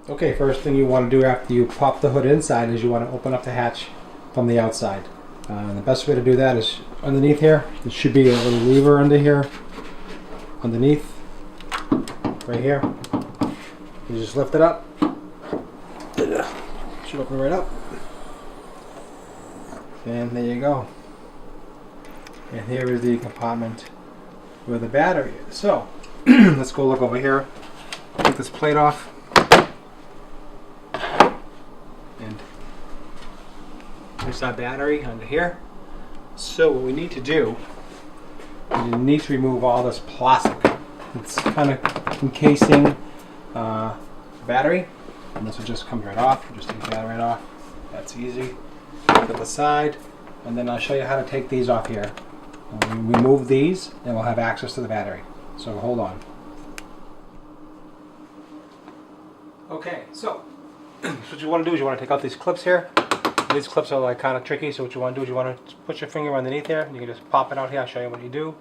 Okay, first thing you want to do after you pop the hood inside is you want to open up the hatch from the outside. The best way to do that is underneath here. There should be a little lever under here, underneath, right here. You just lift it up. It should open right up. And there you go. And here is the compartment where the battery is. So, let's go look over here. Take this plate off. And there's our battery under here. So what we need to do is you need to remove all this plastic. It's kind of encasing the battery. And this will just come right off. Just take that right off. That's easy. Put it aside. And then I'll show you how to take these off here. When we remove these, then we'll have access to the battery. So hold on. Okay, so what you want to do is you want to take out these clips here. These clips are like kind of tricky, so what you want to do is you want to put your finger underneath there, and you can just pop it out here. I'll show you what you do.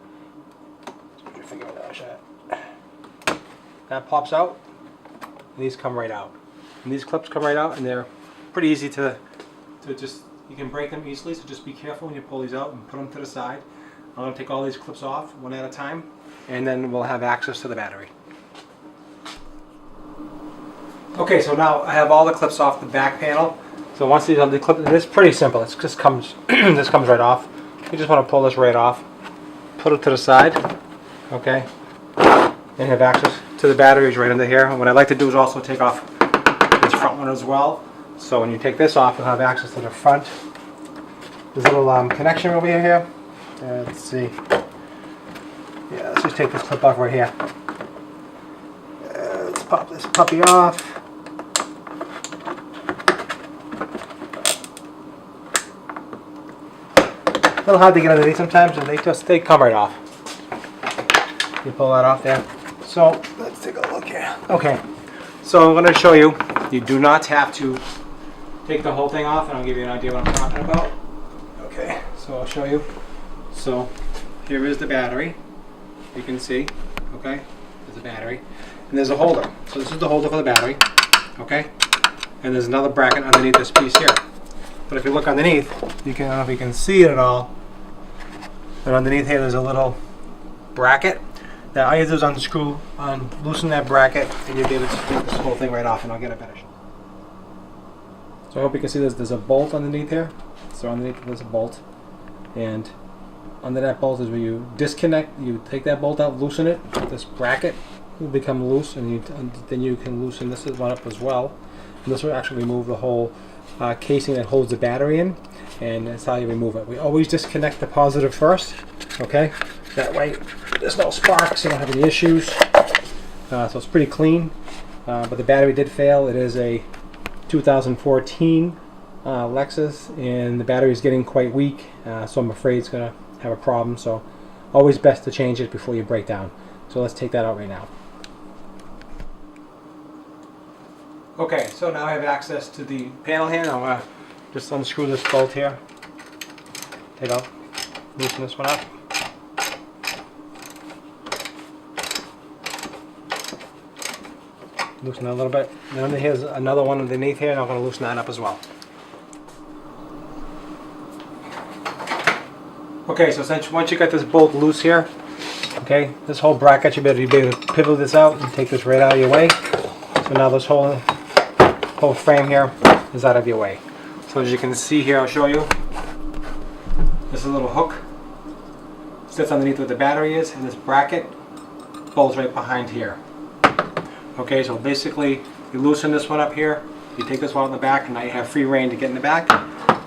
Just put your finger in there, I'll show you. That pops out, and these come right out. And these clips come right out, and they're pretty easy to just, you can break them easily, so just be careful when you pull these out and put them to the side. I'm going to take all these clips off one at a time, and then we'll have access to the battery. Okay, so now I have all the clips off the back panel. So once these are the clip, it's pretty simple. It just comes, this comes right off. You just want to pull this right off, put it to the side, okay, and have access to the batteries right under here. And what I like to do is also take off this front one as well. So when you take this off, you'll have access to the front. There's a little connection over here. Let's see. Yeah, let's just take this clip off right here. Let's pop this puppy off. A little hard to get underneath sometimes, and they come right off. You pull that off there. So let's take a look here. Okay, so I'm going to show you. You do not have to take the whole thing off, and I'll give you an idea what I'm talking about. Okay, so I'll show you. So here is the battery. You can see. Okay, there's a battery, and there's a holder. So this is the holder for the battery. Okay, and there's another bracket underneath this piece here. But if you look underneath, you can, I don't know if you can see it at all, but underneath here there's a little bracket. Now all you do is unscrew, loosen that bracket, and you'll be able to take this whole thing right off, and I'll get a better shot. So I hope you can see there's a bolt underneath here. So underneath there's a bolt, and under that bolt is where you disconnect. You take that bolt out, loosen it. This bracket will become loose, and then you can loosen this one up as well. And this will actually remove the whole casing that holds the battery in, and that's how you remove it. We always disconnect the positive first, okay? That way there's no sparks, you don't have any issues. So it's pretty clean, but the battery did fail. It is a 2014 Lexus, and the battery is getting quite weak, so I'm afraid it's going to have a problem. So always best to change it before you break down. So let's take that out right now. Okay, so now I have access to the panel here. I'm going to just unscrew this bolt here. Take out, loosen this one up. Loosen that a little bit. And then here's another one underneath here, and I'm going to loosen that up as well. Okay, so once you got this bolt loose here, okay, this whole bracket, you'll be able to pivot this out and take this right out of your way. So now this whole frame here is out of your way. So as you can see here, I'll show you. This is a little hook. Sits underneath where the battery is, and this bracket bolts right behind here. Okay, so basically you loosen this one up here, you take this one out in the back, and now you have free reign to get in the back,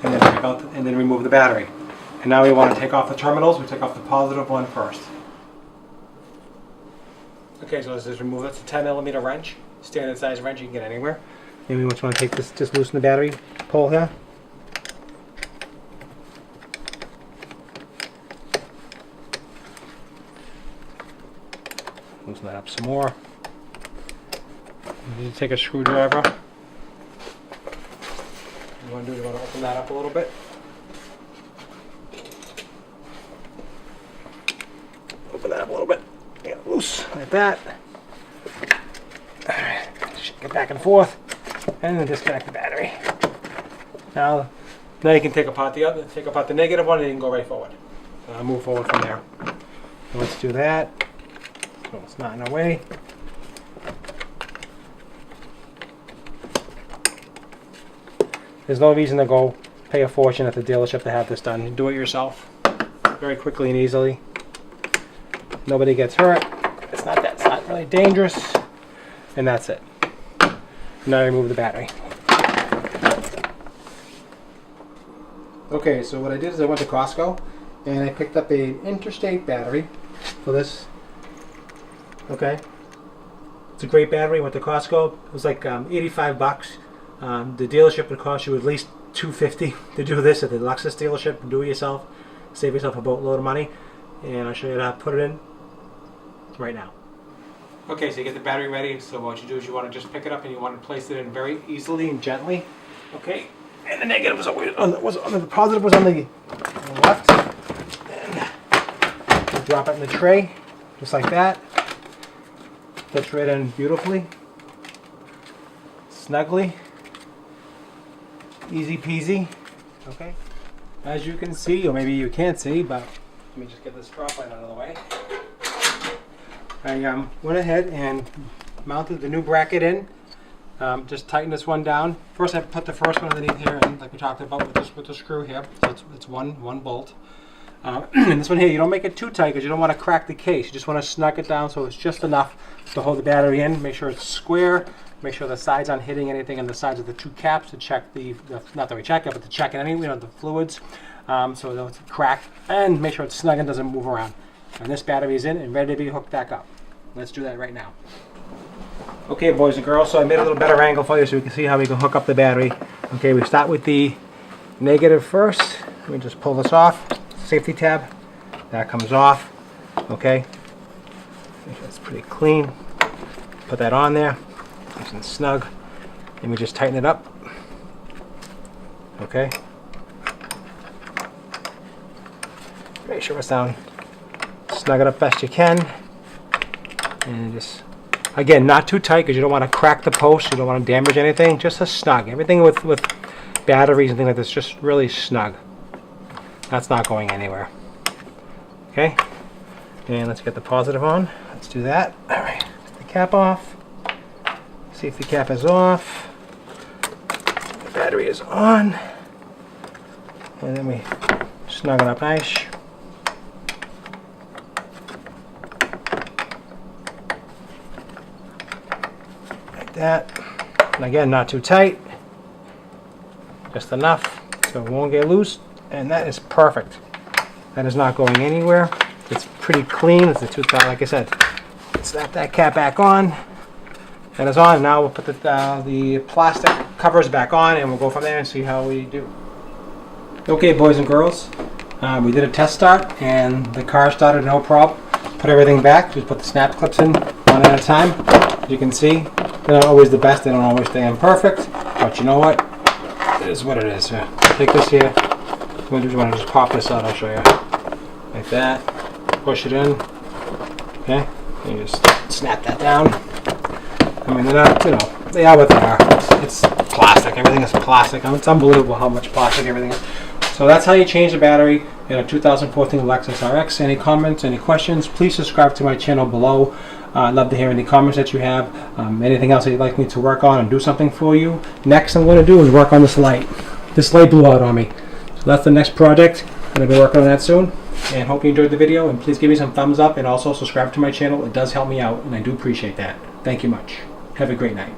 and then take out and then remove the battery. And now we want to take off the terminals. We take off the positive one first. Okay, so let's just remove it. It's a 10mm wrench, standard size wrench. You can get anywhere. Maybe we just want to take this, just loosen the battery pole here. Loosen that up some more. You take a screwdriver. What you want to do is you want to open that up a little bit. Open that up a little bit. Get it loose like that. Alright, get back and forth. and then disconnect the battery. Now you can take apart the negative one, and you can go right forward. Move forward from there. So let's do that. So it's not in our way. There's no reason to go pay a fortune at the dealership to have this done. You do it yourself, very quickly and easily. Nobody gets hurt. It's not really dangerous, and that's it. Now I remove the battery. Okay, so what I did is I went to Costco and I picked up a interstate battery for this. Okay, it's a great battery. Went to Costco. It was like 85 bucks. The dealership would cost you at least $250 to do this at the Lexus dealership. Do it yourself. Save yourself a boatload of money. And I'll show you how to put it in right now. Okay, so you get the battery ready. So what you do is you want to just pick it up and you want to place it in very easily and gently. Okay, and the negative was always the positive was on the left. And you drop it in the tray, just like that. Fits right in beautifully, snugly, easy peasy. Okay, as you can see, or maybe you can't see, but let me just get this drop light out of the way. I went ahead and mounted the new bracket in. Just tighten this one down. First, I put the first one underneath here, and like we talked about with the screw here. So it's one bolt. And this one here, you don't make it too tight because you don't want to crack the case. You just want to snug it down so it's just enough to hold the battery in. Make sure it's square. Make sure the sides aren't hitting anything on the sides of the two caps to check not that we check it, but to check it anyway, the fluids. So that it's cracked, and make sure it's snug and doesn't move around. And this battery is in and ready to be hooked back up. Let's do that right now. Okay, boys and girls, so I made a little better angle for you so we can see how we can hook up the battery. Okay, we start with the negative first. Let me just pull this off. Safety tab. That comes off. Okay. That's pretty clean. Put that on there. Nice and snug. And we just tighten it up. Okay. Make sure it's down. Snug it up best you can. And just, again, not too tight because you don't want to crack the post. You don't want to damage anything. Just a snug. Everything with batteries and things like this, just really snug. That's not going anywhere. Okay. And let's get the positive on. Let's do that. All right. Get the cap off. Safety cap is off. The battery is on. And then we snug it up nice. That, and again, not too tight, just enough so it won't get loose, and that is perfect. That is not going anywhere. It's pretty clean. It's the 2000, like I said. Snap that cap back on. That is on. Now we'll put the plastic covers back on, and we'll go from there and see how we do. Okay, boys and girls, we did a test start, and the car started no problem. Put everything back. Just put the snap clips in one at a time. As you can see, they're not always the best. They don't always stay in perfect, but you know what? It is what it is. Take this here. You want to just pop this out? I'll show you. Like that. Push it in. Okay. And you just snap that down. I mean, they're not, they are what they are. It's plastic. Everything is plastic. It's unbelievable how much plastic everything is. So that's how you change the battery in a 2014 Lexus RX. Any comments, any questions, please subscribe to my channel below. I'd love to hear any comments that you have. Anything else that you'd like me to work on and do something for you. Next I'm going to do is work on this light. This light blew out on me. So that's the next project. I'm going to be working on that soon. And hope you enjoyed the video. And please give me some thumbs up and also subscribe to my channel. It does help me out and I do appreciate that. Thank you much. Have a great night.